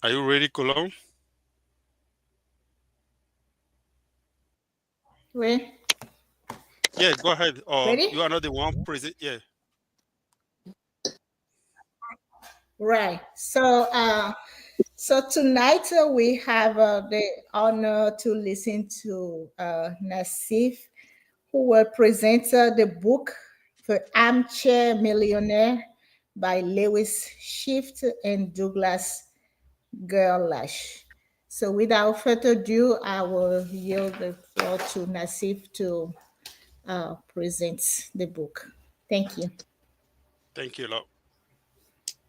Are you ready, Cologne? Ready? Yeah, go ahead. Or Ready? you are not the one present. Yeah. Right. So tonight we have the honor to listen to Nassif, who will present the book The Armchair Millionaire by Lewis Schiff and Douglas Gerlash. So without further ado, I will yield the floor to Nassif to present the book. Thank you. Thank you, Lord.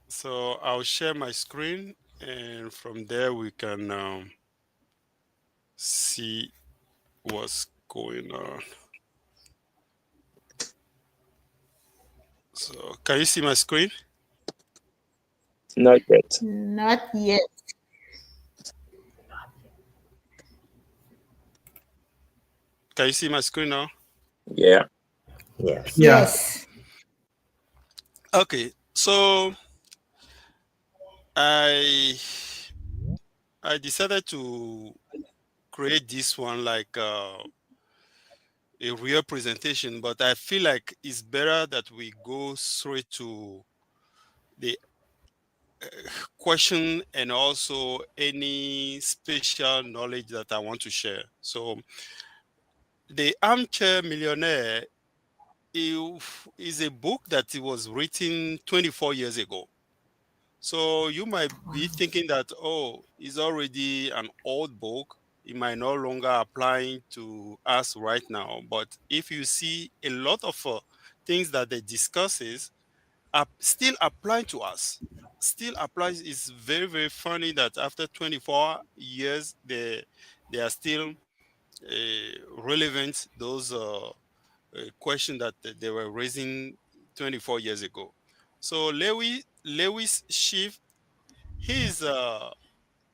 So I'll share my screen, and from there we can see what's going on. So can you see my screen? Not yet. Not yet. Can you see my screen now? Yeah. Yes. Yeah. Yes. Okay. So I I decided to create this one like a real presentation, but I feel like it's better that we go straight to the question and also any special knowledge that I want to share. So, The Armchair Millionaire is a book that it was written 24 years ago. So you might be thinking that, oh, it's already an old book. It might no longer applying to us right now. But if you see a lot of things that they discusses are still applying to us, still applies. It's very, very funny that after 24 years, they are still relevant, those questions that they were raising 24 years ago. So Lewis Schiff, he's a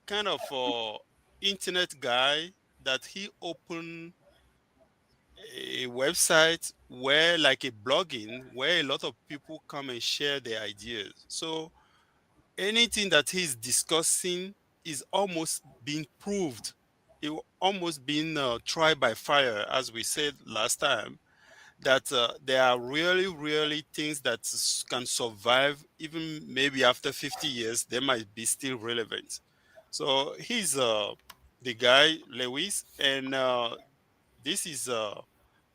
kind of internet guy that he opened a website where like a blogging where a lot of people come and share their ideas. So anything that he's discussing is almost being proved. It almost been tried by fire, as we said last time, that there are really, really things that can survive even maybe after 50 years, they might be still relevant. So he's the guy, Lewis, and this is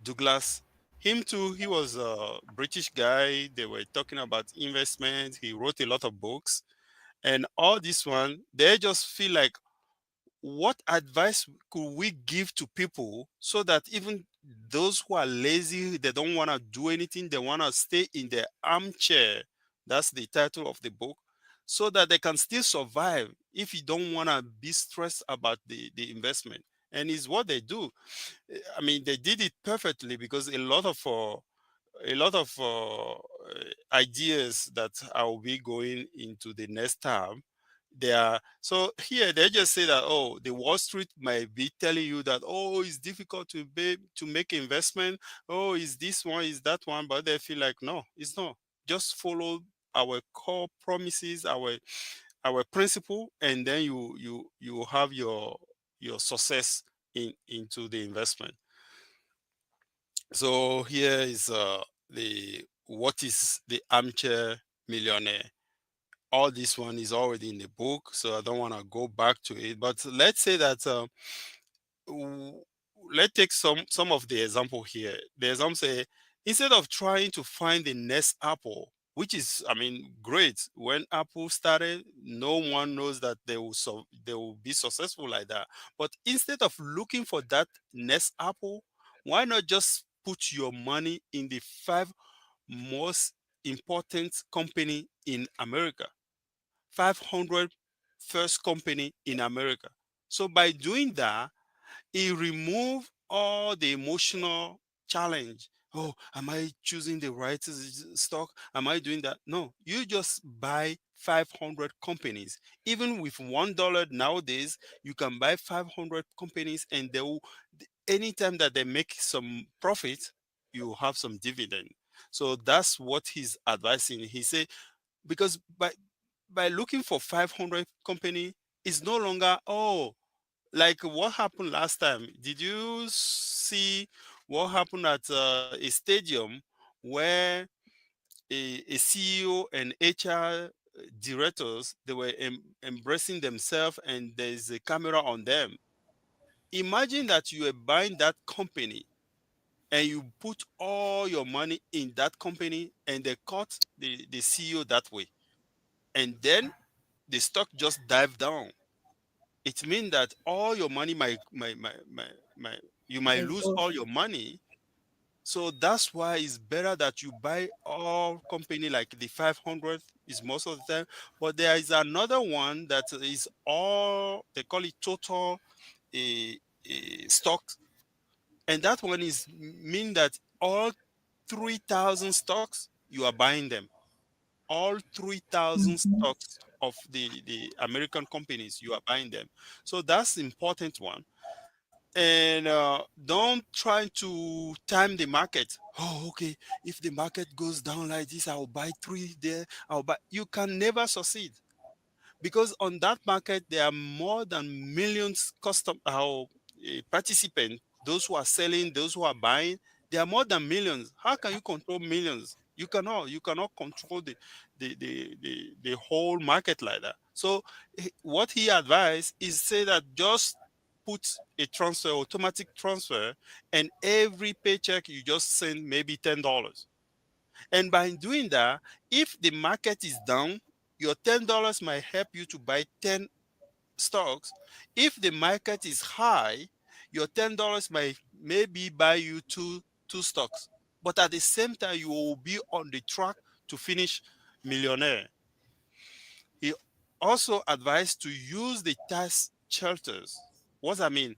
Douglas. Him too, he was a British guy. They were talking about investment. He wrote a lot of books. And all this one, they just feel like, what advice could we give to people so that even those who are lazy, they don't want to do anything, they want to stay in their armchair? That's the title of the book. So that they can still survive if you don't want to be stressed about the investment. And it's what they do. I mean, they did it perfectly because a lot of ideas that I will be going into the next term. They are so here they just say that, oh, the Wall Street might be telling you that, oh, it's difficult to make investment, oh, is this one, is that one, but they feel like, no, it's not. Just follow our core promises, our principle, and then you have your success into the investment. So here is the what is the Armchair Millionaire. All this one is already in the book, so I don't want to go back to it. But let's say that w- let's take some of the example here. The example say, instead of trying to find the next Apple, which is, I mean, great. When Apple started, no one knows that they will be successful like that. But instead of looking for that next Apple, why not just put your money in the five most important company in America? 500 first company in America. So by doing that, it remove all the emotional challenge. Oh, am I choosing the right stock? Am I doing that? No, you just buy 500 companies. Even with $1 nowadays, you can buy 500 companies, and they will, anytime that they make some profit, you have some dividend. So that's what he's advising. He say, because by looking for 500 company, It's no longer, oh, like what happened last time. Did you see what happened at a stadium where a CEO and HR directors, they were embracing themselves and there's a camera on them. Imagine that you are buying that company and you put all your money in that company and they cut the CEO that way. And then the stock just dive down. It means that all your money might you might They lose go. all your money. So that's why it's better that you buy all company like the 500 is most of the time. But there is another one that is all, they call it total stock. And that one is mean that all 3,000 stocks, you are buying them. All 3,000 Mhm. stocks of the American companies, you are buying them. So that's the important one. And don't try to time the market. Oh, okay. If the market goes down like this, I'll buy three there. I'll buy. You can never succeed because on that market there are more than millions custom participants. Those who are selling, those who are buying, there are more than millions. How can you control millions? You cannot control the whole market like that. So what he advised is say that just put a transfer, automatic transfer, and every paycheck you just send maybe $10. And by doing that, if the market is down, your $10 might help you to buy 10 stocks. If the market is high, your $10 might maybe buy you two stocks. But at the same time, you will be on the track to finish millionaire. He also advised to use the tax shelters. What I mean,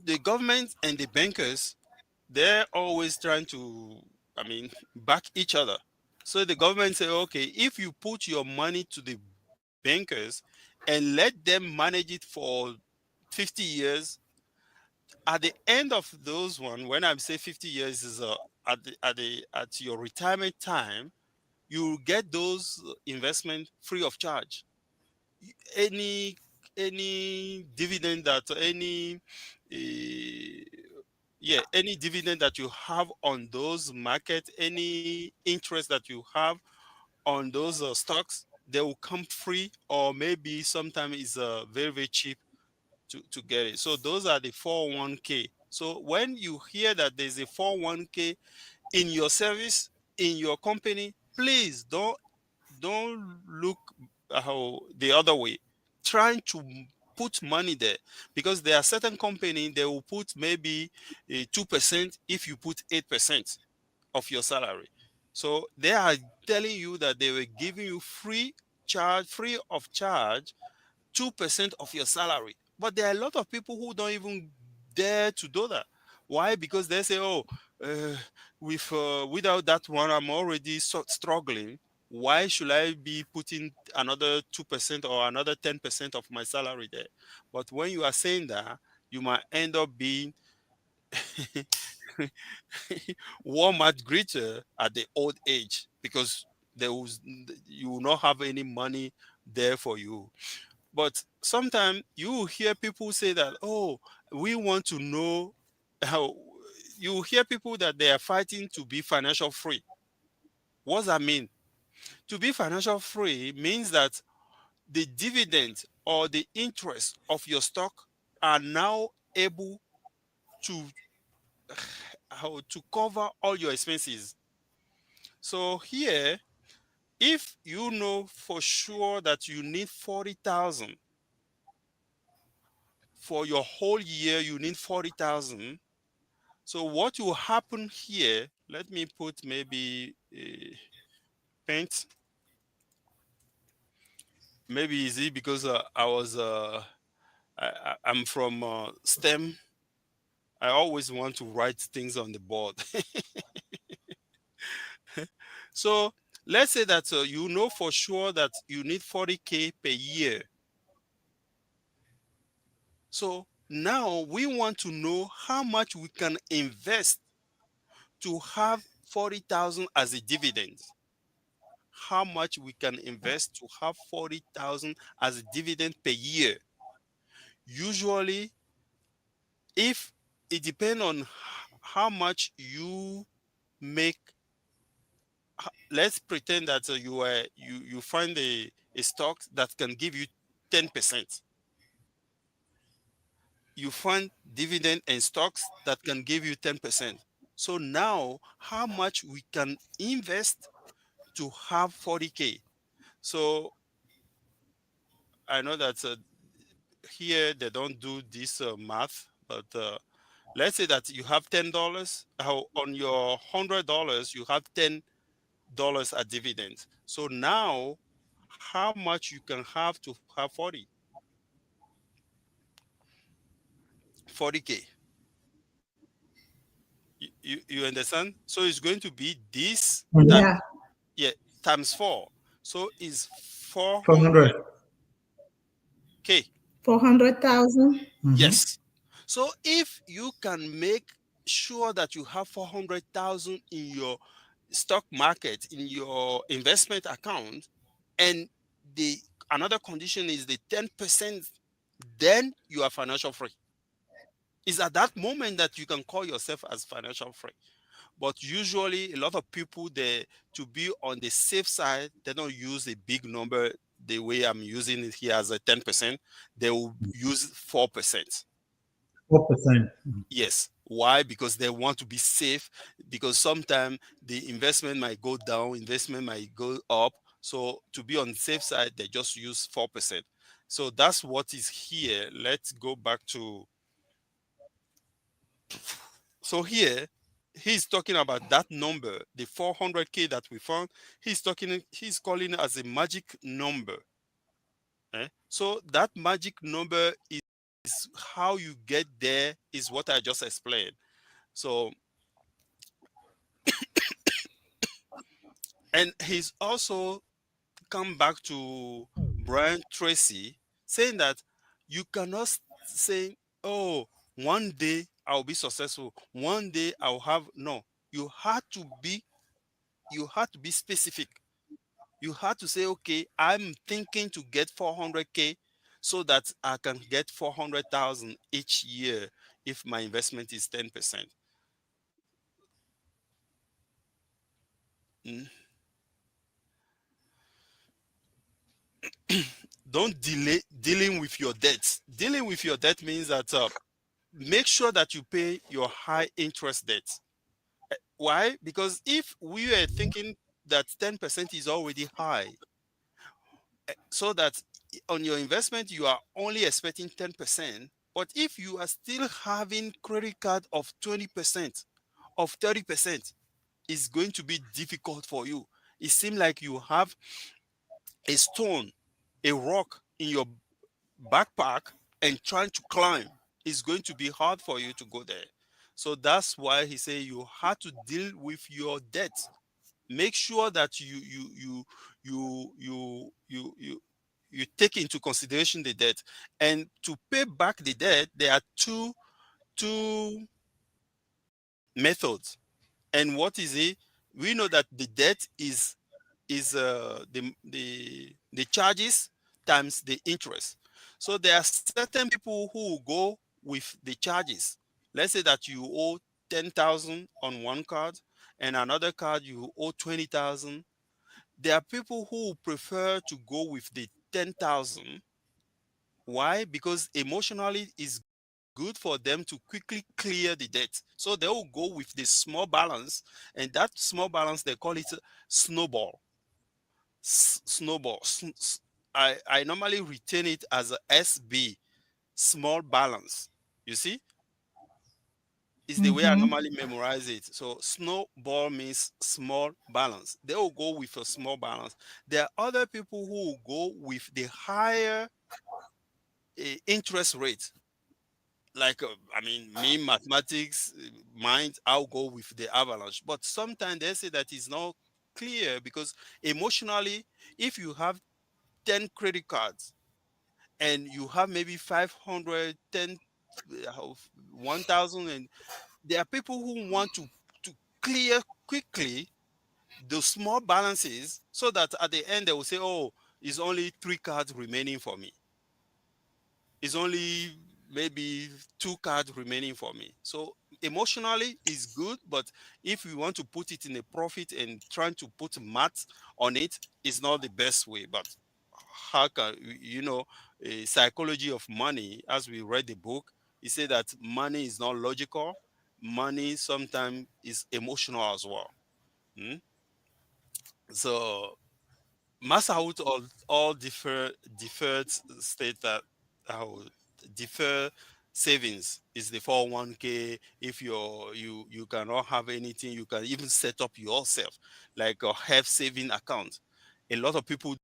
the government and the bankers, they're always trying to, I mean, back each other. So the government say, okay, if you put your money to the bankers and let them manage it for 50 years, at the end of those one, when I say 50 years is at your retirement time, you get those investment free of charge. Any dividend that uh, any dividend that you have on those market, any interest that you have on those stocks, they will come free, or maybe sometimes it's very very cheap to get it. So those are the 401k. So when you hear that there's a 401k in your service, in your company, please don't look how the other way, trying to put money there, because there are certain company they will put maybe 2% if you put 8% of your salary. So they are telling you that they were giving you free of charge 2% of your salary. But there are a lot of people who don't even dare to do that. Why? Because they say, oh, uh, without that one, I'm already struggling. Why should I be putting another 2% or another 10% of my salary there? But when you are saying that, you might end up being Walmart greeter at the old age, because you will not have any money there for you. But sometimes you hear people say that, oh, we want to know how. You hear people that they are fighting to be financial free. What does that mean? To be financial free means that the dividend or the interest of your stock are now able to how to cover all your expenses. So here, if you know for sure that you need 40,000 for your whole year, you need 40,000. So what will happen here? Let me put maybe paint. Maybe easy because I'm from STEM. I always want to write things on the board. So let's say that you know for sure that you need 40K per year. So now we want to know how much we can invest to have 40,000 as a dividend. how much we can invest to have 40,000 as a dividend per year. Usually, if it depends on how much you make, let's pretend that you find a stock that can give you 10%. You find dividend and stocks that can give you 10%. So now how much we can invest to have 40K. So I know that here they don't do this math, but let's say that you have $10. How on your $100 you have $10 at dividends. So now how much you can have to have 40K. You understand? So it's going to be this time, Yeah, yeah, times four. So it's 400. 400K. 400,000. Mm-hmm. Yes. So if you can make sure that you have 400,000 in your stock market, in your investment account, and the another condition is the 10%, then you are financial free. It's at that moment that you can call yourself as financial free. But usually a lot of people, they, to be on the safe side, they don't use a big number the way I'm using it here as a 10%. They will use 4%. 4%. Yes. Why? Because they want to be safe. Because sometimes the investment might go down, investment might go up. So to be on the safe side, they just use 4%. So that's what is here. Let's go back to. So here, he's talking about that number, the 400K that we found. He's calling it as a magic number. So that magic number is how you get there, is what I just explained. So, and he's also come back to Brian Tracy saying that you cannot say, oh, one day I'll be successful, one day I'll have, no, you had to be you had to be specific. You had to say, okay, I'm thinking to get 400K so that I can get 400,000 each year if my investment is 10%. Mm. Don't delay dealing with your debt. Dealing with your debt means that make sure that you pay your high interest debt. Why? Because if we are thinking that 10% is already high, so that on your investment you are only expecting 10%, but if you are still having credit card of 20%, of 30%, it's going to be difficult for you. It seems like you have a stone, a rock in your backpack and trying to climb. It's going to be hard for you to go there. So that's why he say you have to deal with your debt. Make sure that you take into consideration the debt. And to pay back the debt, there are two methods. And what is it? We know that the debt is the charges times the interest. So there are certain people who will go with the charges. Let's say that you owe 10,000 on one card, and another card you owe 20,000. There are people who prefer to go with the 10,000. Why? Because emotionally it's good for them to quickly clear the debt. So they will go with the small balance, and that small balance they call it snowball. Snowball. I normally retain it as a SB, small balance. You see, is the way I Mm-hmm. normally memorize it. So snowball means small balance. They will go with a small balance. There are other people who will go with the higher interest rate. Like I mean, me mathematics mind, I'll go with the avalanche. But sometimes they say that is not clear because emotionally, if you have 10 credit cards and you have maybe 500, 10, 1,000, and there are people who want to clear quickly, those small balances so that at the end they will say, oh, it's only 3 cards remaining for me. It's only maybe 2 cards remaining for me. So emotionally is good, but if we want to put it in a profit and trying to put math on it, is not the best way. But how can a psychology of money, as we read the book, it said that money is not logical. Money sometimes is emotional as well. Hmm? So mass out all deferred state that how defer savings is the 401k. If you cannot have anything, you can even set up yourself like a health saving account. A lot of people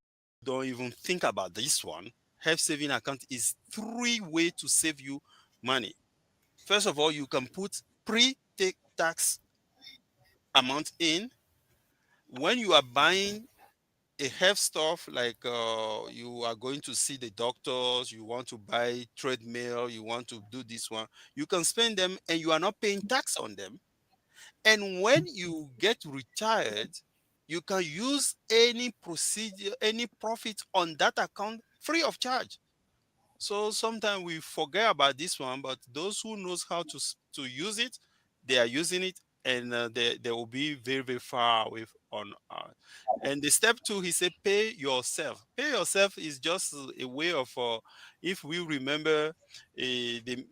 don't even think about this one. Health saving account is 3 way to save you money. First of all, you can put pre-take tax amount in when you are buying a health stuff, like you are going to see the doctors, you want to buy treadmill, you want to do this one, you can spend them and you are not paying tax on them. And when you get retired, you can use any procedure, any profit on that account free of charge. So sometimes we forget about this one, but those who knows how to use it, they are using it, and they will be very very far away on. And the step two, he said, pay yourself. Pay yourself is just a way of, if we remember, the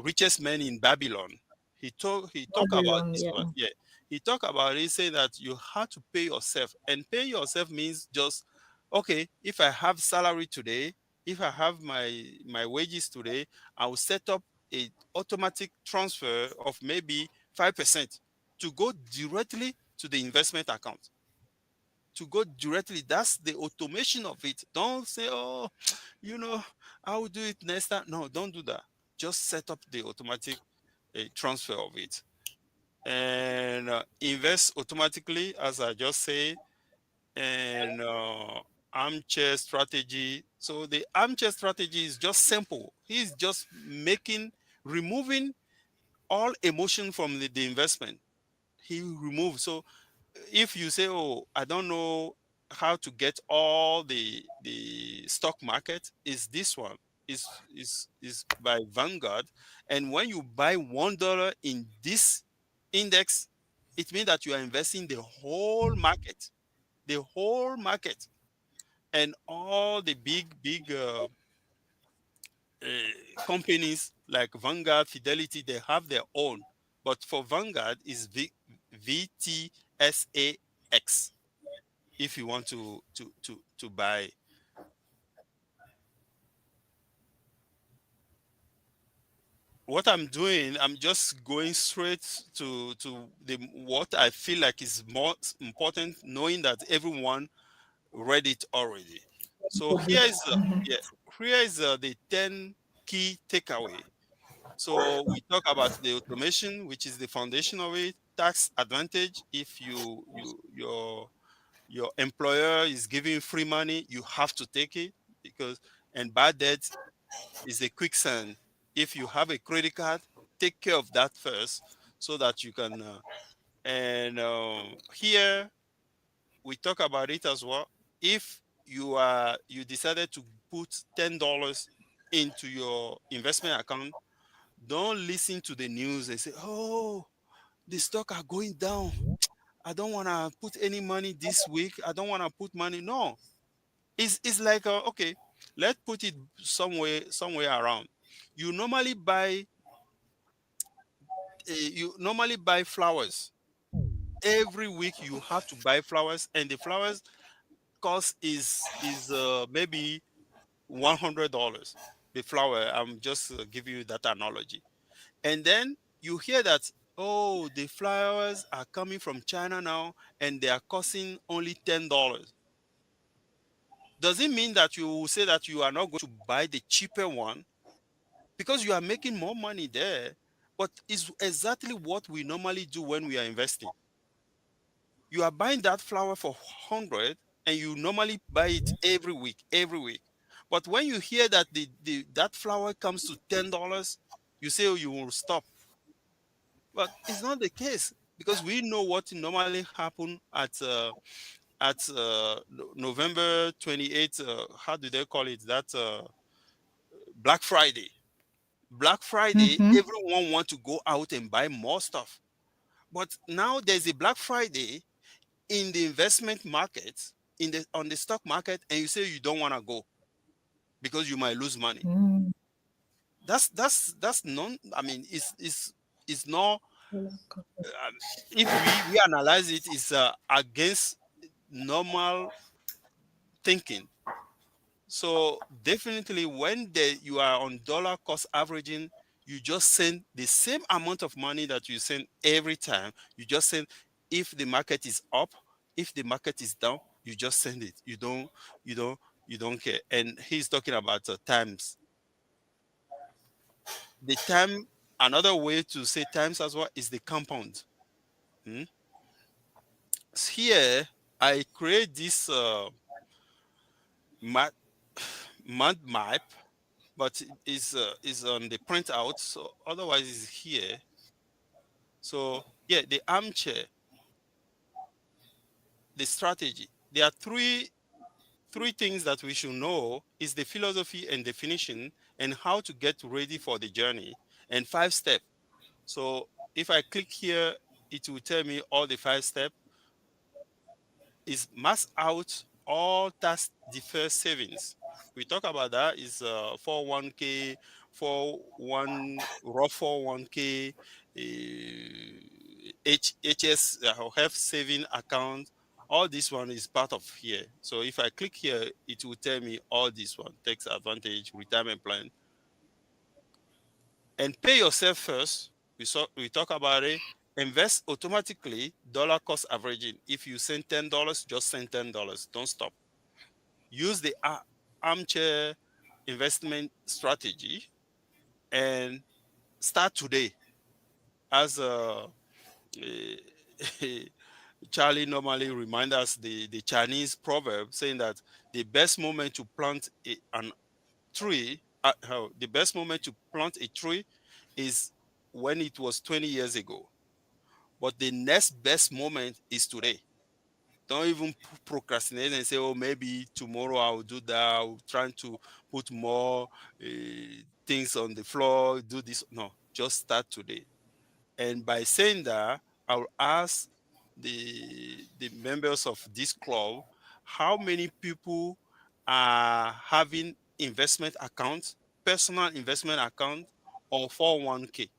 richest man in Babylon. He talk about Babylon, this yeah. one. Yeah, he talk about it, say that you have to pay yourself, and pay yourself means just, okay, if I have salary today, if I have my wages today, I will set up a automatic transfer of maybe 5% to go directly to the investment account. To go directly, that's the automation of it. Don't say, oh, you know, I will do it next time. No, don't do that. Just set up the automatic transfer of it, and invest automatically, as I just said. And armchair strategy. So the armchair strategy is just simple. He's just removing all emotion from the investment. He removes. So if you say, oh, I don't know how to get all the stock market, is this one, is by Vanguard. And when you buy $1 in this index, it means that you are investing the whole market, the whole market. And all the big companies like Vanguard, Fidelity, they have their own. But for Vanguard is VTSAX. If you want to buy, what I'm doing, I'm just going straight to the what I feel like is more important, knowing that everyone read it already. So here is yeah, here is the 10 key takeaway. So we talk about the automation, which is the foundation of it. Tax advantage: if your employer is giving free money, you have to take it, because, and bad debt is a quicksand. If you have a credit card, take care of that first, so that you can. And here we talk about it as well. If you decided to put $10 into your investment account, don't listen to the news and say, oh, the stock are going down. I don't want to put any money this week. I don't want to put money. No, it's like, okay, let's put it somewhere around. You normally buy flowers. Every week you have to buy flowers, and the flowers cost is maybe $100. The flower, I'm just giving you that analogy. And then you hear that, oh, the flowers are coming from China now, and they are costing only $10. Does it mean that you will say that you are not going to buy the cheaper one because you are making more money there? But it's exactly what we normally do when we are investing. You are buying that flower for 100, and you normally buy it every week. But when you hear that that flower comes to $10, you say, oh, you will stop. But it's not the case. because we know what normally happen at November 28th. How do they call it? That Black Friday. Black Friday, Mm-hmm. everyone want to go out and buy more stuff. But now there's a Black Friday in the investment market, in the on the stock market, and you say you don't want to go because you might lose money. Mm. That's non. I mean, it's not. Um, if we analyze it, it's against normal thinking. So definitely, when you are on dollar cost averaging, you just send the same amount of money that you send every time. You just send if the market is up, if the market is down, you just send it. You don't, you don't care. And he's talking about times. The time. Another way to say times as well is the compound. Hmm? Here, I create this map, month map, but it is on the printout. So otherwise, it's here. So yeah, the armchair, the strategy. There are three things that we should know: is the philosophy and definition, and how to get ready for the journey, and 5 steps. So if I click here, it will tell me all the 5 steps. Is mass out all tax deferred savings. We talk about that is 401k, for one raw 401k, HS health saving account. All this one is part of here. So if I click here, it will tell me all this one: tax advantage, retirement plan, and pay yourself first. We talk about it. Invest automatically, dollar cost averaging. If you send $10, just send $10. Don't stop. Use the armchair investment strategy and start today. As Charlie normally reminds us, the Chinese proverb saying that the best moment to plant an tree, the best moment to plant a tree is when it was 20 years ago. But the next best moment is today. Don't even procrastinate and say, oh, maybe tomorrow I'll do that. I'll try to put more things on the floor, do this. No, just start today. And by saying that, I'll ask the members of this club how many people are having investment accounts, personal investment account, or 401k.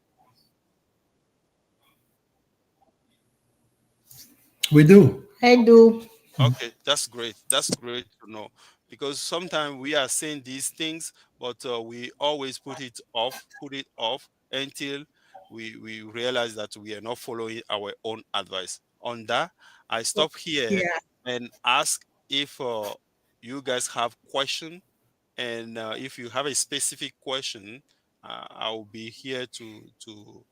We do. I do. Okay, that's great. That's great to know, because sometimes we are saying these things, but we always put it off until we realize that we are not following our own advice. On that, I stop here Yeah. and ask if you guys have question, and if you have a specific question, I will be here to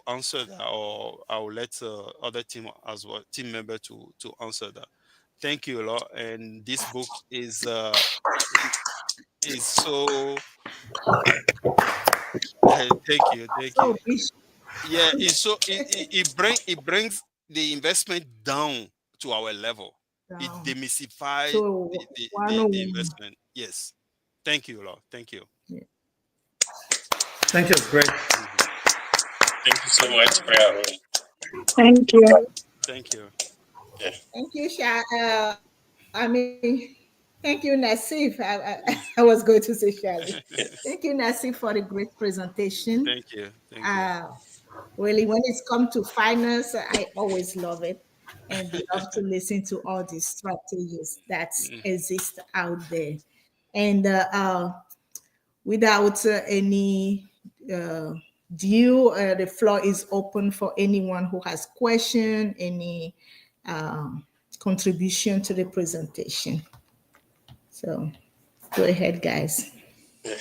answer that, or I'll let other team as well, team member to answer that. Thank you a lot. And this book is so thank So you. we should Yeah, it's so it brings the investment down to our level. It down demystifies to the 101. investment. Yes. Thank you a lot. Thank you. Yeah. Thank you. Great. Mhm. Thank you so much for having me. Thank you. Thank you. Yeah. Thank you, thank you, Nassif. I was going to say Charlie. Thank you, Nassif, for the great presentation. Thank you. Thank you. Uh, really, when it's come to finance, I always love it and love to listen to all these strategies that Mm. exist out there. And without any uh, due, the floor is open for anyone who has question, any um, contribution to the presentation. So go ahead, guys. Yeah.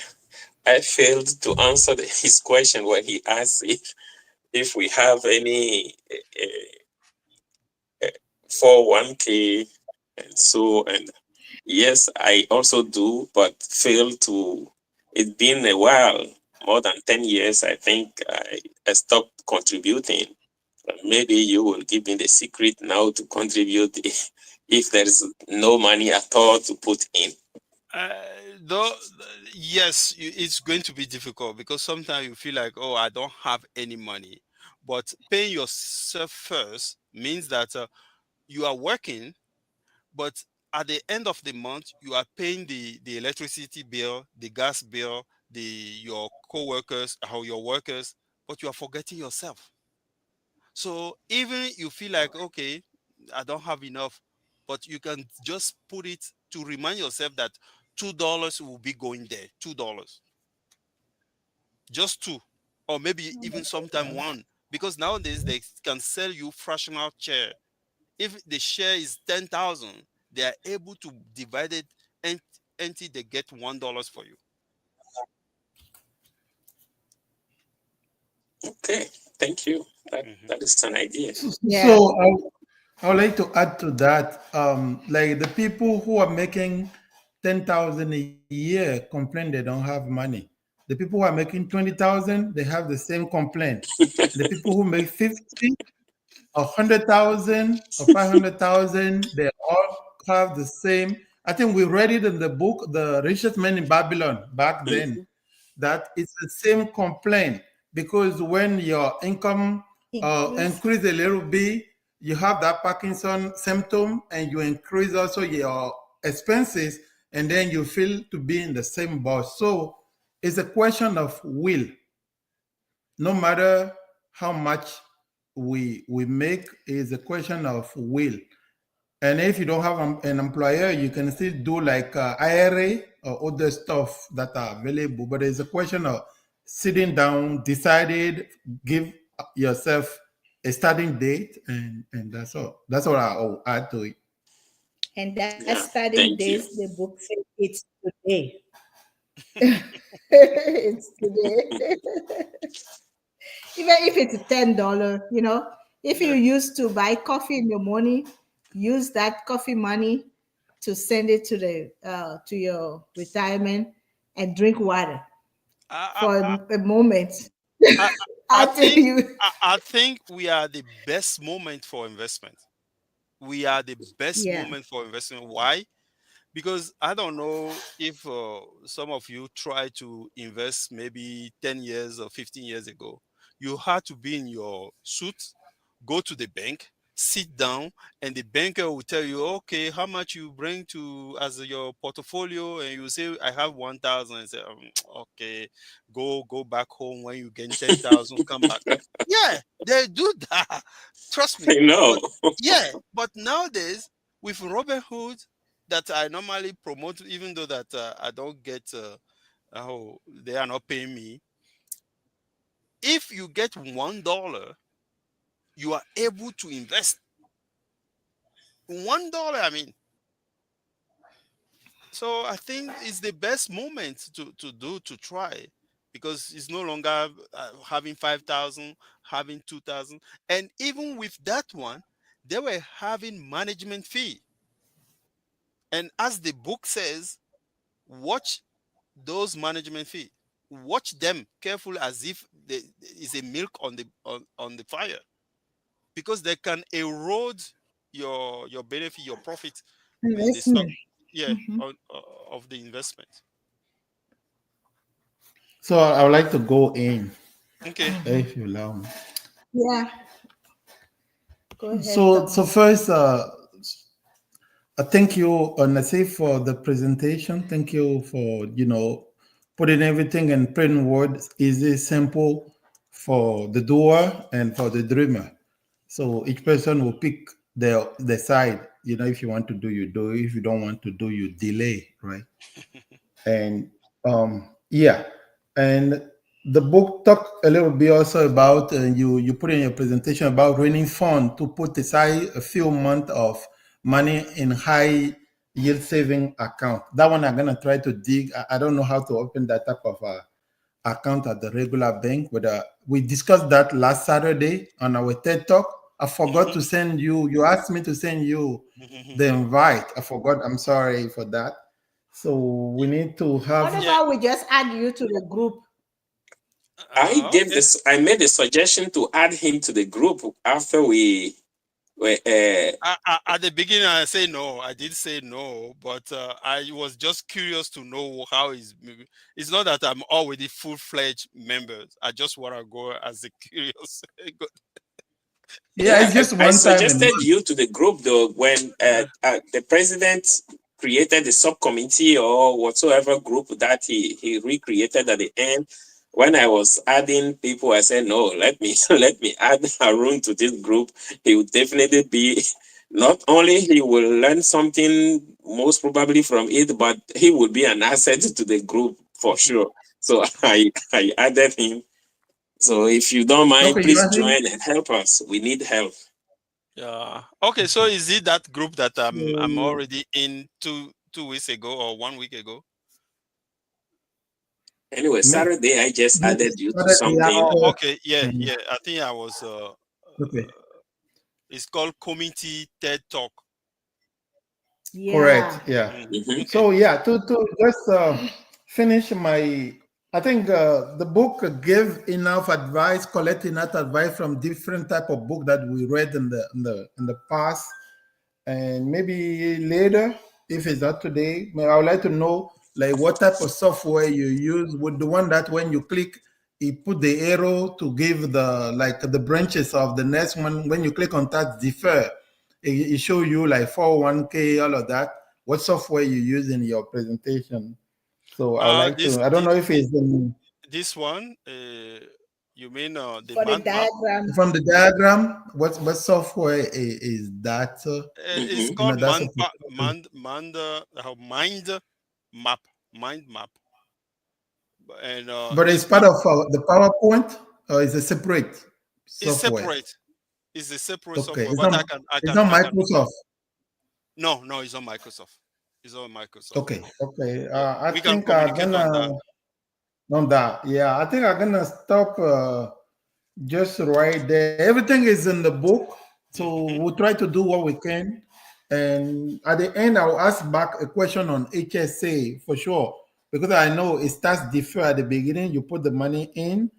I failed to answer his question when he asked if we have any 401k and so, and yes, I also do, but failed to. It's been a while, more than 10 years. I think I stopped contributing. Maybe you will give me the secret now to contribute if there's no money at all to put in. Though, yes, it's going to be difficult because sometimes you feel like, oh, I don't have any money. But paying yourself first means that you are working, but at the end of the month, you are paying the electricity bill, the gas bill, your co-workers or your workers, but you are forgetting yourself. So even you feel like, okay, I don't have enough, but you can just put it to remind yourself that $2 will be going there. $2, just two, or maybe even sometime one, because nowadays they can sell you fractional share. If the share is 10,000, they are able to divide it and until they get $1 for you. Okay, thank you. Mhm. That is an idea. Yeah. So I would like to add to that, like the people who are making 10,000 a year complain they don't have money. The people who are making 20,000, they have the same complaint. The people who make 50, 100,000, or 500,000, they all have the same. I think we read it in the book, The Richest Man in Babylon, back then, Mhm. that it's the same complaint because when your income Increase. increase a little bit, you have that Parkinson symptom and you increase also your expenses, and then you feel to be in the same boat. So it's a question of will. No matter how much we make, is a question of will. And if you don't have an employer, you can still do like IRA or other stuff that are available. But it's a question of sitting down, decided, give yourself a starting date, and that's all. That's all I'll add to it. And that Yeah, starting thank days, you. the book says it's today. It's today. Even if it's $10, if you Yeah. used to buy coffee in the morning, use that coffee money to send it to your retirement and drink water I, for I, a moment. I, I I tell think you, I think we are the best moment for investment. We are the best yeah. moment for investment. Why? Because I don't know if some of you try to invest maybe 10 years or 15 years ago. You had to be in your suit, go to the bank, sit down, and the banker will tell you, okay, how much you bring to as your portfolio, and you say, I have 1,000, and say, okay, go back home when you get 10,000, come back. Yeah, they do that. Trust me. I know. But yeah, but nowadays with Robin Hood that I normally promote, even though that I don't get, oh, they are not paying me. If you get $1, you are able to invest $1. I mean, so I think it's the best moment to try because it's no longer having 5,000, having 2,000, and even with that one, they were having management fee. And as the book says, watch those management fee. Watch them carefully as if there is a milk on the fire because they can erode your benefit, your profit in the stock. Investment. Yeah, of the investment. So I would like to go in, Okay. if you allow me. Yeah. Go ahead, So Thomas. first, thank you, Nasif, for the presentation. Thank you for putting everything in plain words, easy, simple for the doer and for the dreamer. So each person will pick their side. If you want to do, you do. If you don't want to do, you delay, right? And yeah, and the book talk a little bit also about you put in your presentation about raising fund to put aside a few months of money in high yield saving account. That one I'm gonna try to dig. I don't know how to open that type of account at the regular bank, but we discussed that last Saturday on our TED talk. I forgot to send you. You asked me to send you the invite. I forgot. I'm sorry for that. So we need to What have. Yeah. about we just add you to the group? Okay. I made a suggestion to add him to the group after we were. At the beginning, I say no. I did say no, but I was just curious to know how is. It's not that I'm already full-fledged members. I just want to go as a curious. Yeah, Yeah, it's just I one time a suggested month. you to the group though when the president created the subcommittee or whatsoever group that he recreated at the end. When I was adding people, I said no. Let me let me add Harun to this group. He will definitely be. Not only he will learn something most probably from it, but he will be an asset to the group for sure. So I added him. So if you don't mind, Okay, you please ask him. join and help us. We need help. Yeah. Okay. So is it that group that I'm So, already in 2 weeks ago or 1 week ago? Anyway, Saturday I just added you to Saturday something. Oh, after. okay. Yeah, Mhm. yeah. I think I was. Okay, It's called Community TED Talk. Yeah. correct. Yeah. Mhm. Okay. So yeah, to just finish my, I think the book give enough advice, collect enough advice from different type of book that we read in the past, and maybe later, if it's not today, I would like to know like what type of software you use. With the one that when you click, it put the arrow to give the like the branches of the next one. When you click on that defer, it show you like 401k, all of that. What software you use in your presentation? So I would like This to. I don't know if it's this one. You mean the For the mind map? diagram. from the diagram. What software is that? It's Mhm. called That's a mind map. Mind map. And but it's it's part not. of the PowerPoint, or is a separate It's software? separate. It's a separate Okay, software. But it's not I can. Microsoft. No, no, it's on Microsoft. It's on Microsoft. Okay, okay. Yeah, I we can think I'm communicate on that. gonna on that. Yeah, I think I'm gonna stop just right there. Everything is in the book, so Mhm. we'll try to do what we can. And at the end, I'll ask back a question on HSA for sure, because I know it starts defer at the beginning. You put the money in,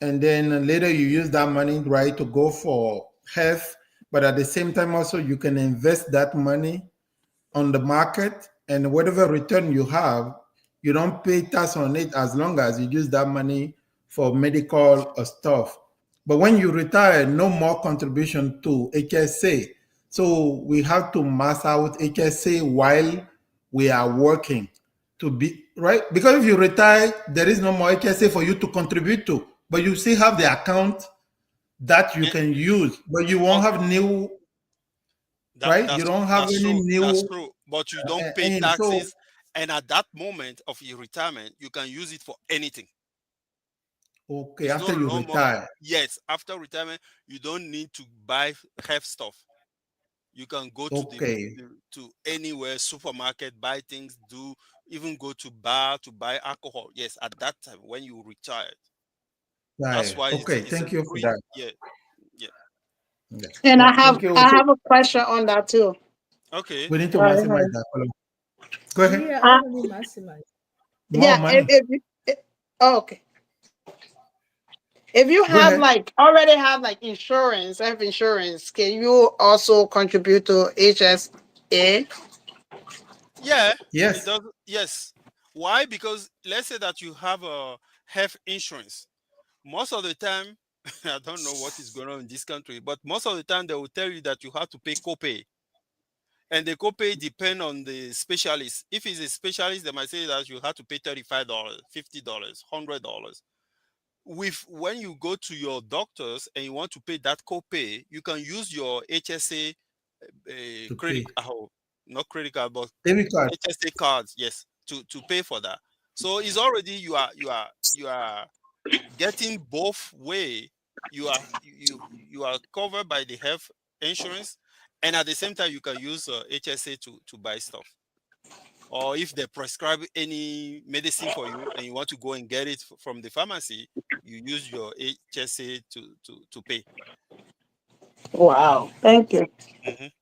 and then later you use that money right to go for health. But at the same time, also you can invest that money on the market, and whatever return you have, you don't pay tax on it as long as you use that money for medical stuff. But when you retire, no more contribution to HSA. So we have to mass out HSA while we are working to be right. Because if you retire, there is no more HSA for you to contribute to, but you still have the account that you Yeah, can use, but you won't okay. have new, right? You don't have That's any true. That's new. true. But you don't pay And so, taxes, and at that moment of your retirement, you can use it for anything. okay, It's after no you more. retire, Yes, after retirement, you don't need to buy have stuff. You can go to okay, to anywhere supermarket, buy things, do even go to bar to buy alcohol. Yes, at that time when you retire, that's right. why Okay, it's a thank you for free. that. Yeah, yeah. Yeah, And yeah, I have thank you. I So have a question on that too. Okay. we need to All maximize right. that. Go ahead. Yeah, how do we maximize? More Yeah, money. oh, okay. If you Go have ahead. like already have like insurance, health insurance, can you also contribute to HSA? Yeah, it Yes. does. Yes. Why? Because let's say that you have a health insurance. Most of the time, I don't know what is going on in this country, but most of the time they will tell you that you have to pay copay, and the copay depend on the specialist. If it's a specialist, they might say that you have to pay $35, $50, $100. With when you go to your doctors and you want to pay that copay, you can use your HSA To credit, pay. not credit card, but Debit card. HSA cards, yes, to pay for that. So it's already you are getting both way. You are covered by the health insurance, and at the same time you can use HSA to buy stuff. Or if they prescribe any medicine for you and you want to go and get it from the pharmacy, you use your HSA to pay. Wow. Thank you. Mhm.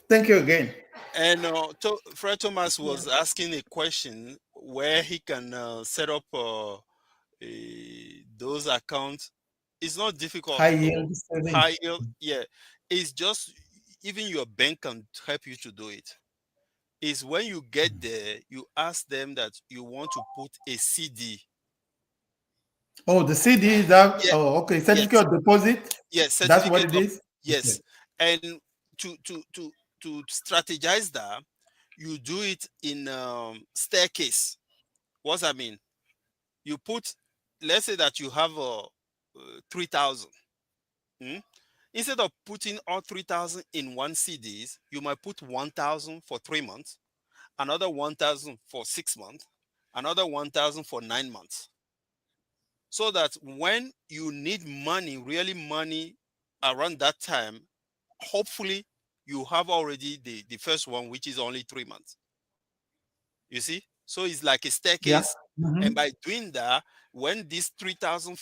Thank you again. And Fred Thomas was asking a question. where he can set up those accounts. It's not difficult. High yield savings. High yield, yeah. It's just even your bank can help you to do it. Is when you get there, you ask them that you want to put a CD. Oh, the CD is that. Yeah, Oh, okay. yes, Certificate of deposit. yes, That's what certificate it of, is. Okay. yes. And to strategize that, you do it in staircase. What's that mean? You put, let's say that you have 3,000. Hmm? Instead of putting all 3,000 in one CDs, you might put 1,000 for 3 months, another 1,000 for 6 months, another 1,000 for 9 months. So that when you need money, really money around that time, hopefully you have already the first one, which is only 3 months. You see? So it's like a Yeah. staircase. And Mhm. by doing that, when this 3,000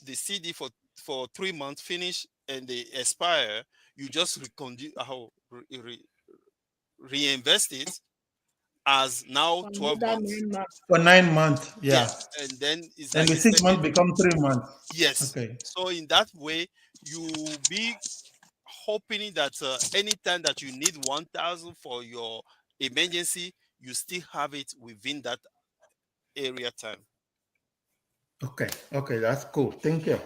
the CD for 3 months finish and they expire, you just reinvest it as now For 12 another months. 9 months. For 9 months. Yeah. Yes. And then it's And like the a 6 months staircase. become 3 months. Yes. Okay. So in that way, you be hoping that anytime that you need 1,000 for your emergency, you still have it within that area time. Okay. Okay. That's cool. Thank you.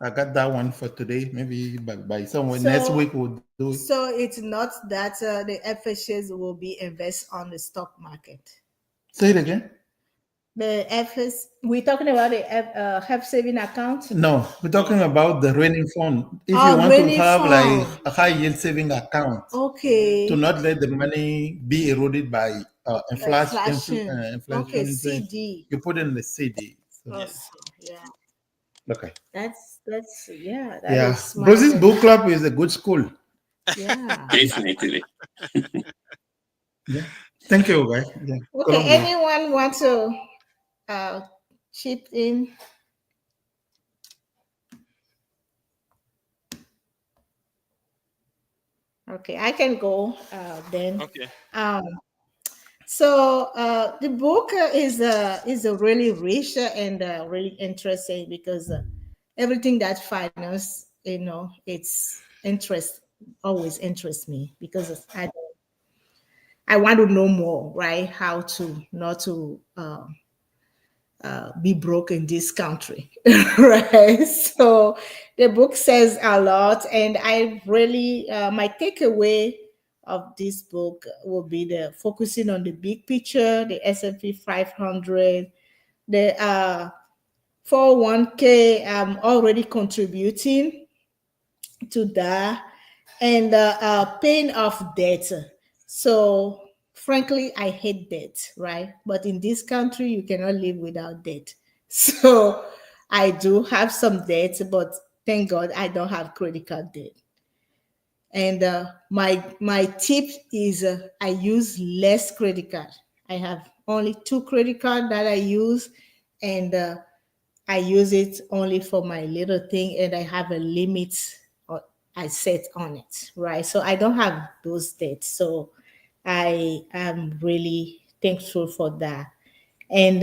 I got that one for today. Maybe by somewhere next So, week we'll do it. so it's not that the FHAs will be invest on the stock market. Say it again. The FS, we're talking about the health saving account. No, we're No, talking about the rainy fund. If you Oh, want to rainy have like fund. a high yield saving account, to Okay. not let the money be eroded by Inflation. Okay, inflation thing, CD. you put in the CD. So, yeah. Awesome. Yeah. okay. That's yeah, that Yeah. is Brosie's smarter. book club is a good school. Yeah. Definitely. Yeah. Thank you, guys. Yeah. Okay, Columbia. anyone want to uh chip in? Okay, I can go then. Okay. Um, so the book is a really rich and really interesting because everything that finance, it's interest always interests me because I want to know more, right? How to not to be broke in this country, right? So the book says a lot, and I really my takeaway of this book will be the focusing on the big picture, the S&P 500, the 401k. I'm already contributing to that, and paying off debt. So frankly, I hate debt, right? But in this country, you cannot live without debt. So I do have some debt, but thank God I don't have credit card debt. And my tip is I use less credit card. I have only 2 credit card that I use, and I use it only for my little thing, and I have a limit I set on it, right? So I don't have those debts. So I am really thankful for that. And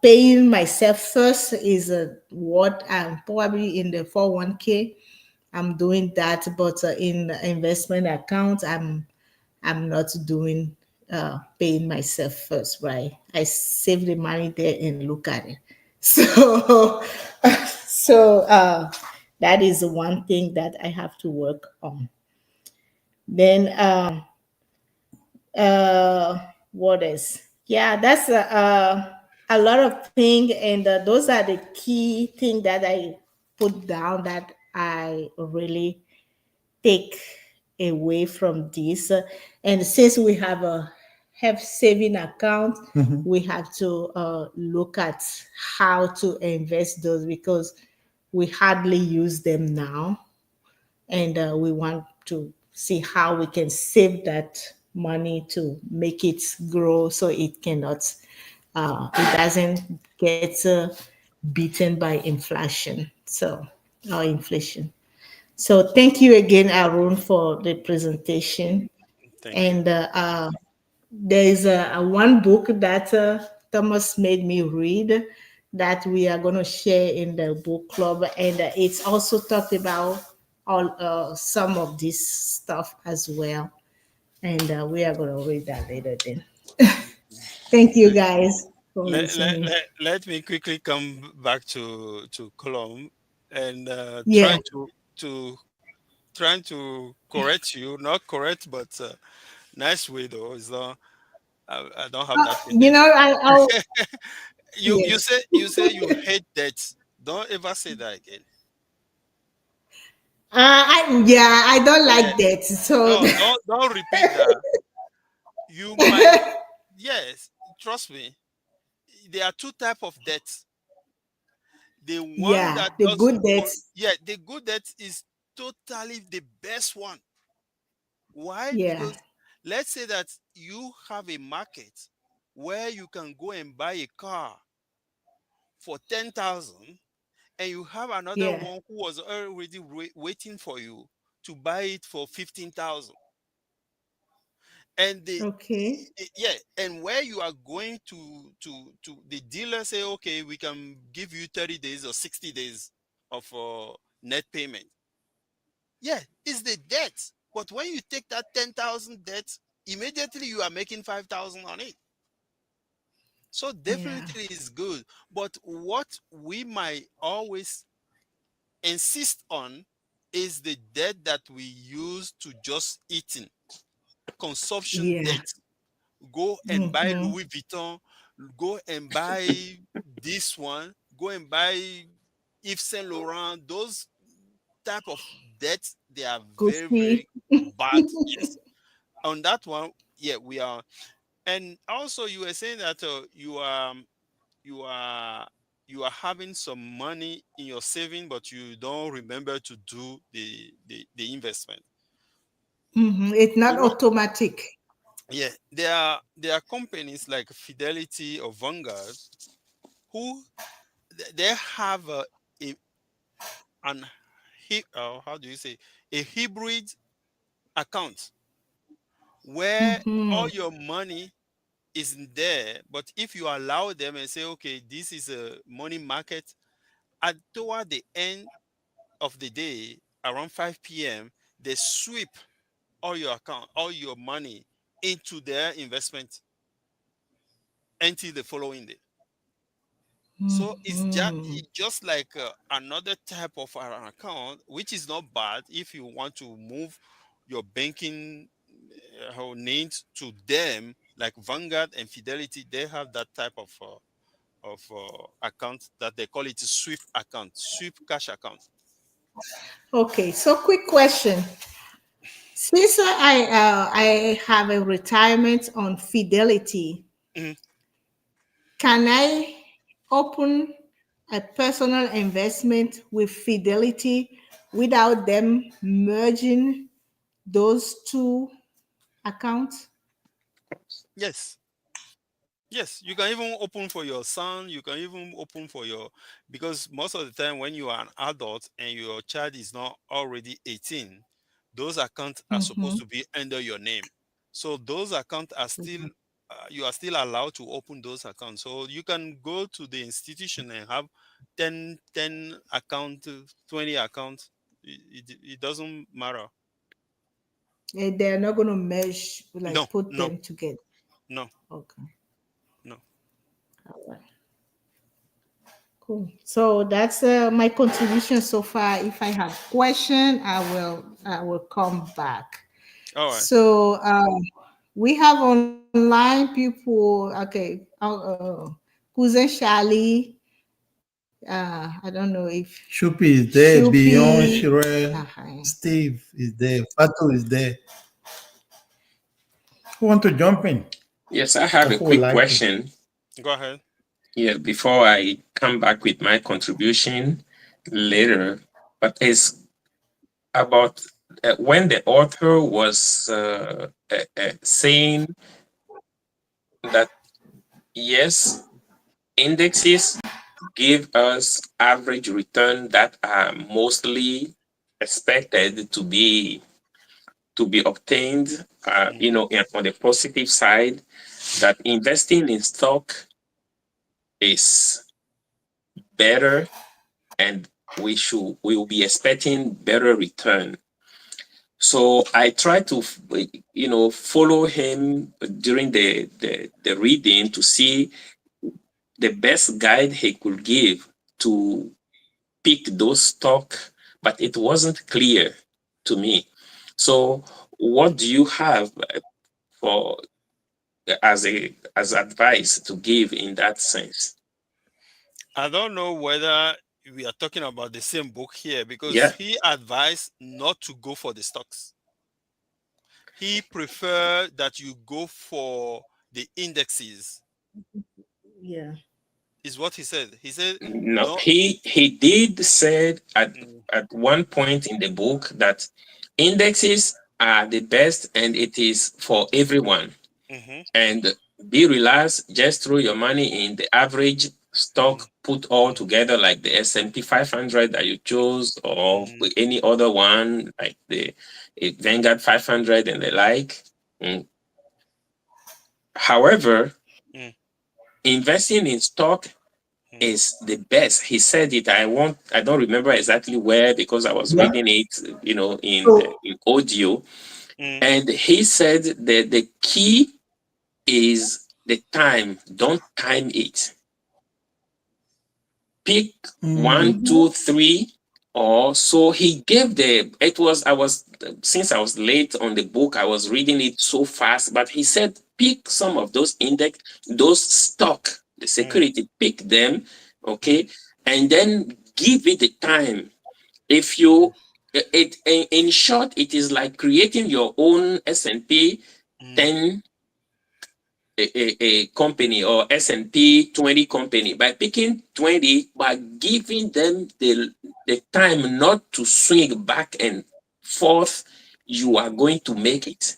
paying myself first is what I'm probably in the 401k. I'm doing that, but in the investment account, I'm not doing paying myself first, right? I save the money there and look at it. So, that is one thing that I have to work on. Then, what is? Yeah, that's a lot of thing, and those are the key thing that I put down that I really take away from this. And since we have a health saving account, Mhm. we have to look at how to invest those because we hardly use them now. And we want to see how we can save that money to make it grow so it doesn't get beaten by inflation. So, or inflation. So thank you again, Arun, for the presentation. Thank you. And there's a one book that Thomas made me read that we are going to share in the book club, and it's also talked about all some of this stuff as well. And we are going to read that later then. Thank you guys for listening. Let me quickly come back to Column and Yeah. to trying to correct you, not correct, but nice way though. Is I don't have that You know, tendency. I'll You yes. say you hate debt. Don't ever say that again. I don't Yeah. like that. So No, don't repeat that. You might, yes, trust me. There are two type of debts. The one yeah, that the good doesn't that yeah, the good debt is totally the best one. Why? yeah, Because let's say that you have a market where you can go and buy a car for 10,000, and you have another yeah. one who was already waiting for you to buy it for 15,000. And Okay. yeah, and where you are going to the dealer say, okay, we can give you 30 days or 60 days of net payment. Yeah, it's the debt. But when you take that 10,000 debt, immediately you are making 5,000 on it. So Yeah. definitely is good. But what we might always insist on is the debt that we use to just eating, consumption Yeah. debt. Go and buy Mm-hmm. Louis Vuitton, go and buy this one, go and buy Yves Saint Laurent. Those type of debts, they are very, Gucci. very bad. Yes. On that one, yeah, we are. And also, you were saying that you are you are having some money in your saving, but you don't remember to do the investment. It's You not know, automatic. yeah, there are companies like Fidelity or Vanguard who they have a an how do you say, a hybrid account where all Mm-hmm. your money is in there, but if you allow them and say, okay, this is a money market, at toward the end of the day, around 5 p.m., they sweep all your account, all your money into their investment until the following day. So Mm-hmm. it's just like another type of an account, which is not bad if you want to move your banking needs to them, like Vanguard and Fidelity. They have that type of account that they call it a sweep account, sweep cash account. Okay, so quick question. Since I have a retirement on Fidelity, Mhm. can I open a personal investment with Fidelity without them merging those two accounts? Yes. Yes, you can even open for your son. You can even open for your, because most of the time when you are an adult and your child is not already 18, those accounts are supposed Mm-hmm. to be under your name. So those accounts are still, you are still allowed to open those accounts. So you can go to the institution and have 10 account, 20 accounts. It doesn't matter. And they're not going to merge, No, like put no, them together. no, Okay. no. All right. Cool. So that's my contribution so far. If I have question, I will come back. All right. So we have online people. Okay, cousin Charlie. I don't know if Shupi is there, Beyond Shupi. Shirel, Steve is there, Fatu is there. Who want to jump in Yes, I have or a who would quick like to? question. Go ahead. Yeah, before I come back with my contribution later, but it's about when the author was saying that yes, indexes give us average return that are mostly expected to be to be obtained, on the positive side, that investing in stock is better, and we will be expecting better return. So I try to, follow him during the reading to see the best guide he could give to pick those stock, but it wasn't clear to me. So what do you have for as advice to give in that sense? I don't know whether we are talking about the same book here, because Yeah. he advised not to go for the stocks. He preferred that you go for the indexes, Yeah. is what he said. He said, No, no. he did said Mm, at one point in the book that indexes are the best and it is for everyone. mhm, And be relaxed, just throw your money in the average stock, mm, put all mm, together, like the S&P 500 that you chose, or mm, any other one like the Vanguard 500 and the like. Mm. However, mm, investing in stock mm, is the best. He said it. I don't remember exactly where, because I was Yeah. reading it, in So in audio. mm, And he said that the key is the time. Don't time it. Pick one, mhm. 2, 3, or so. He gave since I was late on the book, I was reading it so fast, but he said pick some of those index, those stock, the mm, security, pick them, mm, okay, and then give it the time. If you in short, it is like creating your own S&P mm, 10 a company, or S&P 20 company, by picking 20, by giving them the time not to swing back and forth, you are going to make it.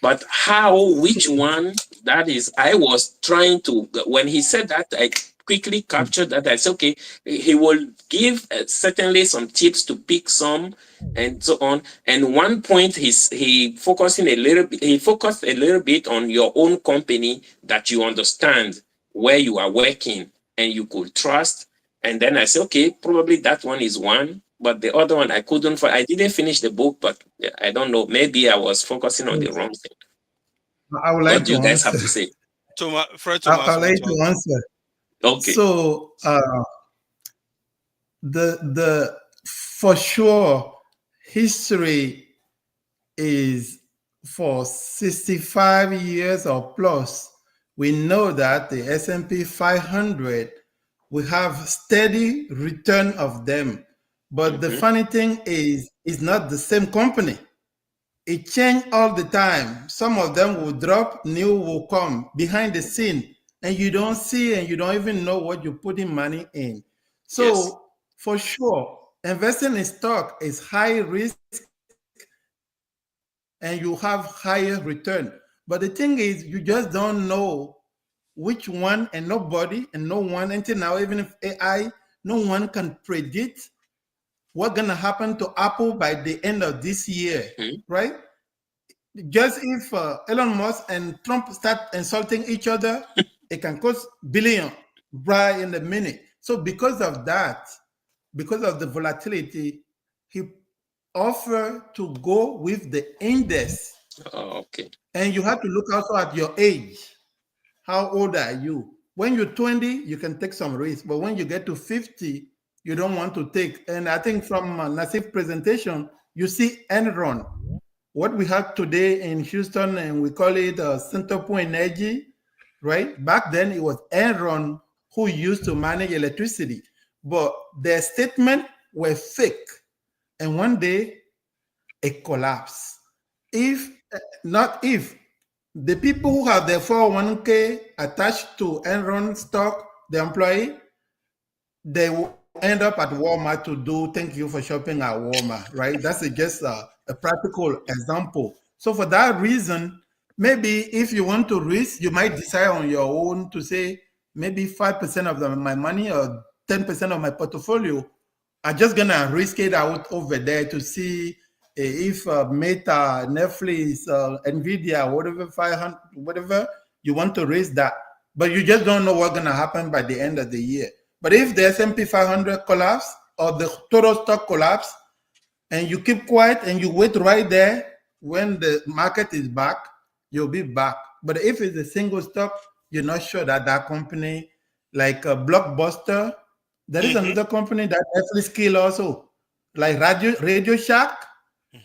But how, which one, that is, I was trying to, when he said that, I quickly captured that. I said, okay, he will give certainly some tips to pick some and so on. And one point, he focused a little bit on your own company that you understand where you are working and you could trust. And then I said, okay, probably that one is one. But the other one I couldn't find. I didn't finish the book, but I don't know. Maybe I was focusing on the wrong thing. I would What like do to you guys have answer. to say? Fred I Thomas would want like to to answer. answer. Okay. So the for sure history is for 65 years or plus. We know that the S&P 500, we have steady return of them. But the Mm-hmm. funny thing is, it's not the same company. It change all the time. Some of them will drop, new will come behind the scene, and you don't see and you don't even know what you're putting money in. Yes. So for sure, investing in stock is high risk and you have higher return. But the thing is, you just don't know which one, and nobody and no one until now, even if AI, no one can predict what's gonna happen to Apple by the end of this year, Mm-hmm. right? Just if Elon Musk and Trump start insulting each other, it can cost billion right in a minute. So because of that, because of the volatility, he offered to go with the index. Oh, okay. And you have to look also at your age. How old are you? When you're 20, you can take some risk, but when you get to 50, you don't want to take. And I think from Nassif's presentation, you see Enron. What we have today in Houston, and we call it Center Point Energy, right? Back then, it was Enron who used to manage electricity, but their statement were fake. And one day, it collapsed. If not if the people who have their 401k attached to Enron stock, the employee, they will end up at Walmart to do thank you for shopping at Walmart, right? That's just a practical example. So for that reason, maybe if you want to risk, you might decide on your own to say maybe 5% of my money or 10% of my portfolio, I'm just gonna risk it out over there to see if Meta, Netflix, Nvidia, whatever 500, whatever you want to raise that, but you just don't know what's gonna happen by the end of the year. But if the S&P 500 collapse or the total stock collapse, and you keep quiet and you wait right there, when the market is back, you'll be back. But if it's a single stock, you're not sure that that company, like a Blockbuster, there is Mm-hmm. another company that Netflix kill also, like Radio Shack,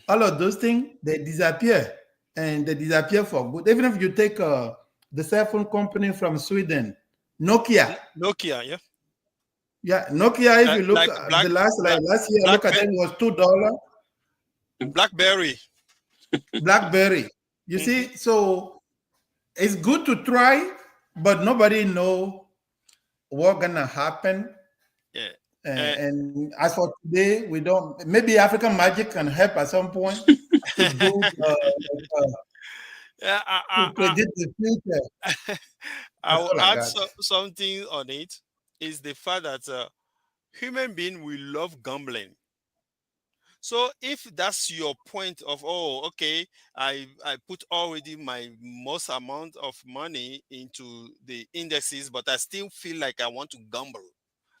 all of those things, they disappear, and they disappear for good. Even if you take the cell phone company from Sweden, Nokia. Nokia, yeah. Yeah, Nokia, if you look Like at the last year, look at Blackberry. it was $2. Blackberry. BlackBerry. You Mm-hmm. see, so it's good to try, but nobody know what's gonna happen. Yeah. And as for today, we don't. Maybe African Magic can help at some point to do Yeah, to predict the future. I That's will all I add got. something on it is the fact that human being will love gambling. So if that's your point of, oh, okay, I put already my most amount of money into the indexes, but I still feel like I want to gamble.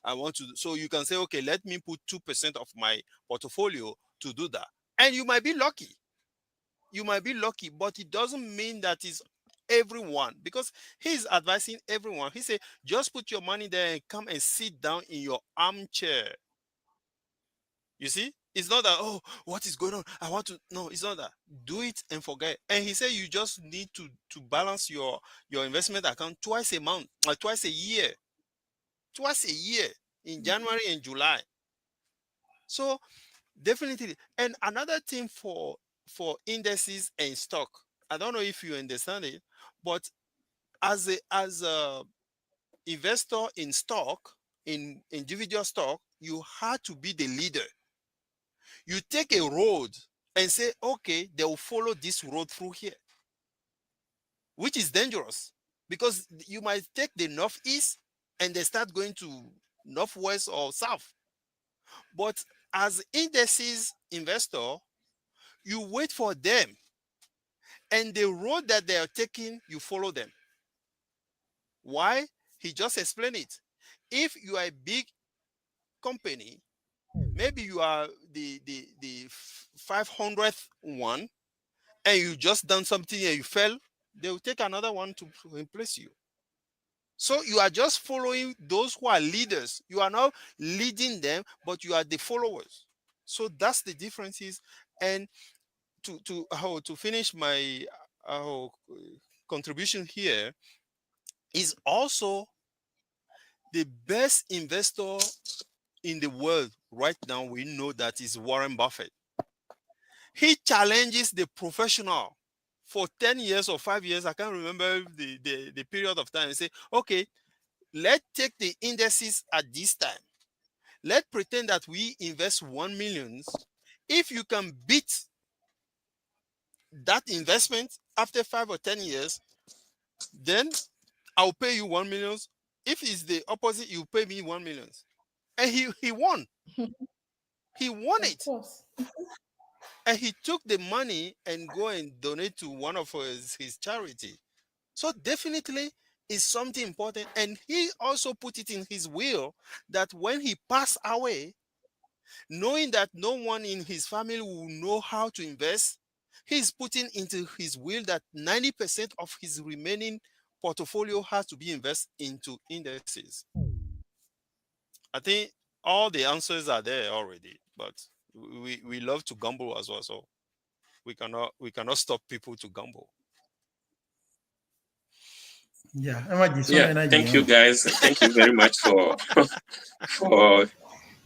I want to, so you can say, okay, let me put 2% of my portfolio to do that. And you might be lucky. You might be lucky, but it doesn't mean that it's everyone, because he's advising everyone. He said, just put your money there and come and sit down in your armchair. You see, it's not that, oh, what is going on? I want to, no, it's not that. Do it and forget. And he said you just need to balance your investment account twice a month, or twice a year in January and July. So definitely. And another thing for indices and stock, I don't know if you understand it, but as a investor in stock, in individual stock, you had to be the leader. You take a road and say, okay, they will follow this road through here, which is dangerous because you might take the northeast and they start going to northwest or south. But as indices investor, you wait for them, and the road that they are taking, you follow them. Why? He just explained it. If you are a big company, maybe you are the 500th one, and you just done something and you fell, they will take another one to replace you. So you are just following those who are leaders. You are not leading them, but you are the followers. So that's the differences. And to finish my uh, contribution here, is also the best investor in the world right now. We know that is Warren Buffett. He challenges the professional for 10 years or 5 years. I can't remember the period of time. And say, okay, let's take the indices at this time. Let's pretend that we invest 1 million. If you can beat that investment after 5 or 10 years, then I'll pay you 1 million. If it's the opposite, you pay me 1 million. And he won. He won Of it. course. And he took the money and go and donate to one of his charity. So definitely is something important. And he also put it in his will that when he passed away, knowing that no one in his family will know how to invest, he's putting into his will that 90% of his remaining portfolio has to be invested into indices. I think all the answers are there already, but we love to gamble as well. So we cannot stop people to gamble. Yeah, energy, some Yeah, energy. thank you guys. Thank you very much for for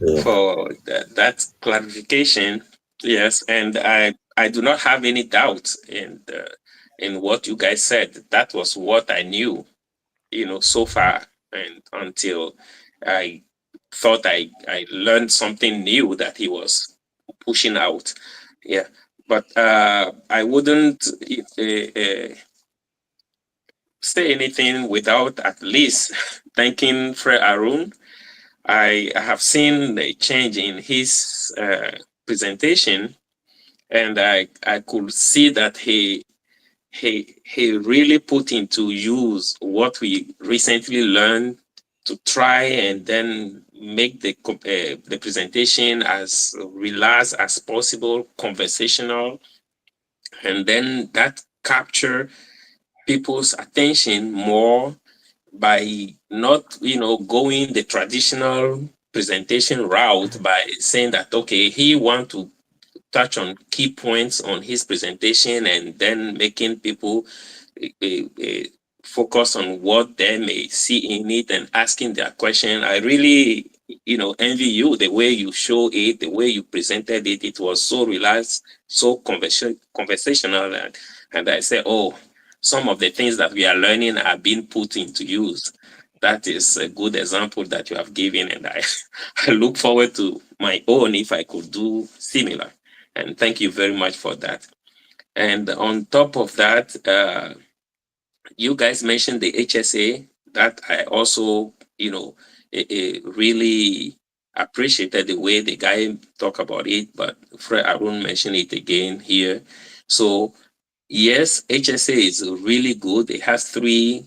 Yeah. that clarification. Yes, and I do not have any doubt in what you guys said. That was what I knew, so far, and until I thought I learned something new that he was pushing out. Yeah, but I wouldn't say anything without at least thanking Fred Arun. I have seen a change in his presentation, and I could see that he really put into use what we recently learned to try and then make the presentation as relaxed as possible, conversational, and then that capture people's attention more by not going the traditional presentation route by saying that okay, he want to touch on key points on his presentation and then making people uh, focus on what they may see in it and asking their question. I really, envy you the way you show it, the way you presented it. It was so relaxed, so conversational, and I say, oh, some of the things that we are learning are being put into use. That is a good example that you have given, and I, I look forward to my own if I could do similar. And thank you very much for that. And on top of that, you guys mentioned the HSA that I also, really appreciated the way the guy talked about it, but Fred Arun mentioned it again here. So yes, HSA is really good. It has three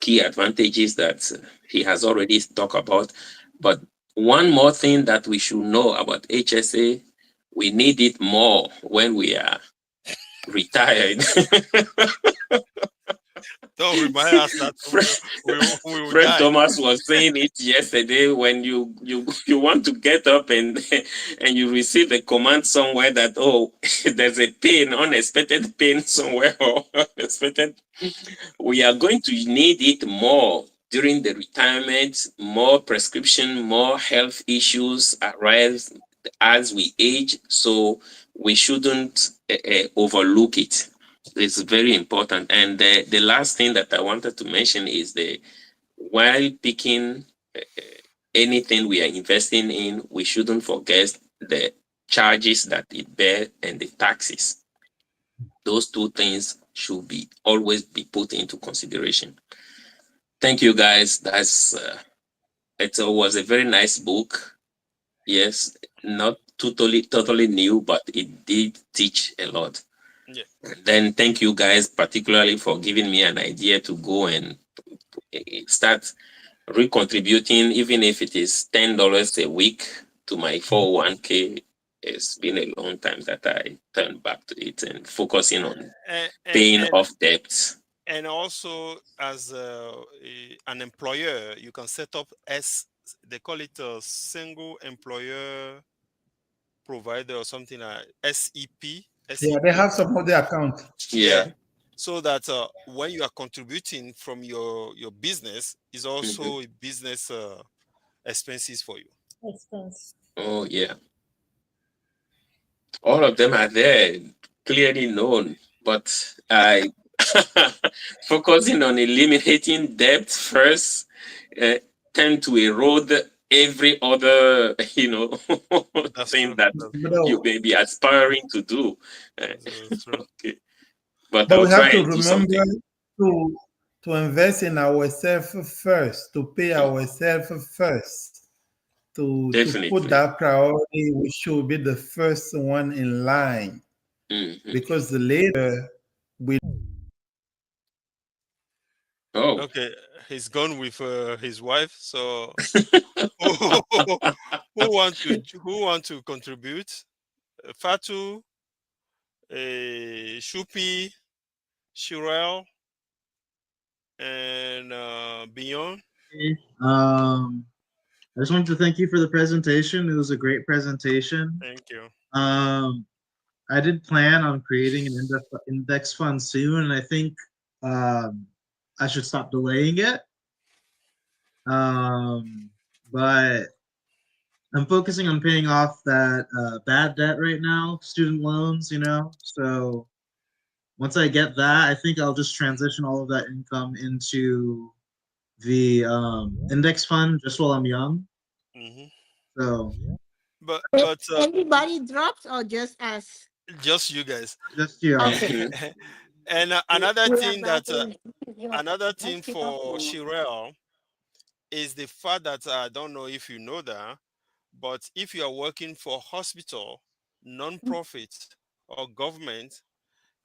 key advantages that he has already talked about. But one more thing that we should know about HSA, we need it more when we are retired. Don't remind us that we will Fred die. Thomas was saying it yesterday when you want to get up and and you receive a command somewhere that oh there's a pain, unexpected pain somewhere or unexpected. We are going to need it more during the retirement. More prescription, more health issues arise as we age, so we shouldn't overlook it. It's very important. And the last thing that I wanted to mention is the while picking anything we are investing in, we shouldn't forget the charges that it bears and the taxes. Those two things should be always be put into consideration. Thank you, guys. That's it was a very nice book. Yes, not totally new, but it did teach a lot. Yeah. Then thank you guys particularly for giving me an idea to go and start recontributing, even if it is $10 a week to my 401k. It's been a long time that I turned back to it and focusing on and and paying and, off debts. and also as an employer, you can set up as they call it a single employer provider or something like SEP. Yeah, they SEP. have some other account. Yeah. Yeah. So that when you are contributing from your business, is Mhm. also a business expenses for you. Expense. Oh yeah. All of them are there, clearly known, but I focusing on eliminating debt first uh, tend to erode every other, That's thing true. that you But, may be aspiring to do. Uh, That's true. okay, but but I'll we have try to and do remember something. to to invest in ourselves first, to pay Mm, ourselves first, to put definitely. that priority. We should be the first one in line Mhm. because later we. Oh, Okay, he's gone with his wife. So who, who want to contribute? Fatu, Shupi, Shirel, and Beyond. Um, I just wanted to thank you for the presentation. It was a great presentation. Thank you. Um, I did plan on creating an index fund soon, and I think um, I should stop delaying it. Um, but I'm focusing on paying off that bad debt right now, student loans, So once I get that, I think I'll just transition all of that income into the index fund just while I'm young. Hmm. So But Anybody drops or just us? just you guys. just young. Okay. mhm. And We have nothing. another Let's thing keep up. for Shirel is the fact that I don't know if you know that, but if you are working for hospital, non-profit or government,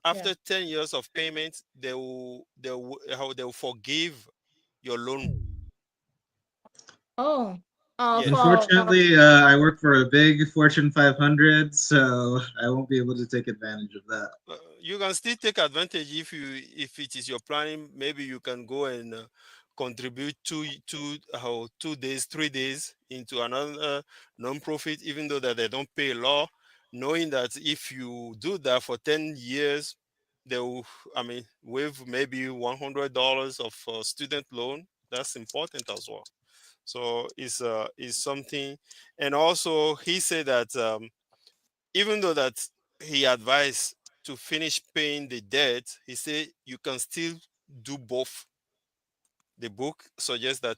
after 10 years of payment, they'll forgive your loan. Oh, Yes. for Unfortunately, I work for a big Fortune 500, so I won't be able to take advantage of that. You can still take advantage if it is your planning. Maybe you can go and contribute 2 days, 3 days into another non-profit, even though that they don't pay law, knowing that if you do that for 10 years, they will, I mean, waive maybe $100 of student loan. That's important as well. So it's something. And also he said that even though that he advised to finish paying the debt, he said you can still do both. The book suggests that